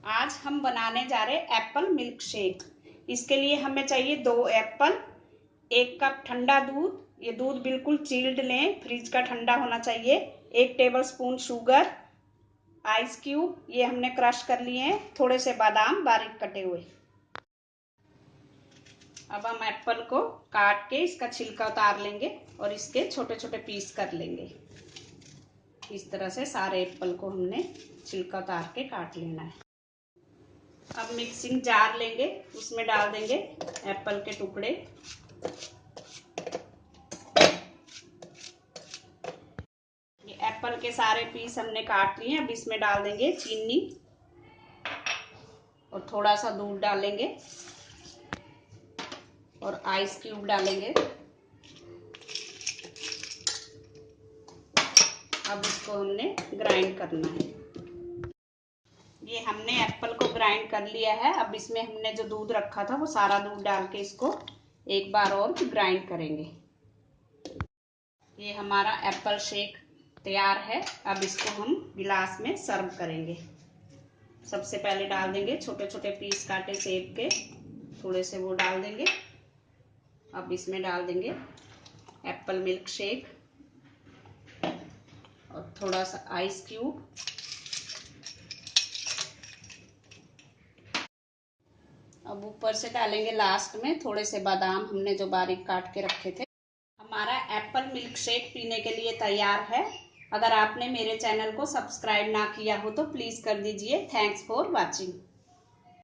आज हम बनाने जा रहे हैं एप्पल मिल्क शेक। इसके लिए हमें चाहिए 2 एप्पल, 1 कप ठंडा दूध। ये दूध बिल्कुल चिल्ड लें, फ्रिज का ठंडा होना चाहिए। 1 टेबलस्पून शुगर, आइस क्यूब ये हमने क्रश कर लिए हैं, थोड़े से बादाम बारीक कटे हुए। अब हम एप्पल को काट के इसका छिलका उतार लेंगे और इसके छोटे छोटे पीस कर लेंगे। इस तरह से सारे एप्पल को हमने छिलका उतार के काट लेना है। अब मिक्सिंग जार लेंगे, उसमें डाल देंगे एप्पल के टुकड़े। ये एप्पल के सारे पीस हमने काट लिए। अब इसमें डाल देंगे चीनी और थोड़ा सा दूध डालेंगे और आइस क्यूब डालेंगे। अब इसको हमने ग्राइंड करना है। ये हमने एप्पल को ग्राइंड कर लिया है। अब इसमें हमने जो दूध रखा था वो सारा दूध डाल के इसको एक बार और ग्राइंड करेंगे। ये हमारा एप्पल शेक तैयार है। अब इसको हम गिलास में सर्व करेंगे। सबसे पहले डाल देंगे छोटे छोटे पीस काटे सेब के, थोड़े से वो डाल देंगे। अब इसमें डाल देंगे एप्पल मिल्क शेक और थोड़ा सा आइस क्यूब। अब ऊपर से डालेंगे लास्ट में थोड़े से बादाम हमने जो बारीक काट के रखे थे। हमारा एप्पल मिल्क शेक पीने के लिए तैयार है। अगर आपने मेरे चैनल को सब्सक्राइब ना किया हो तो प्लीज कर दीजिए। Thanks for watching.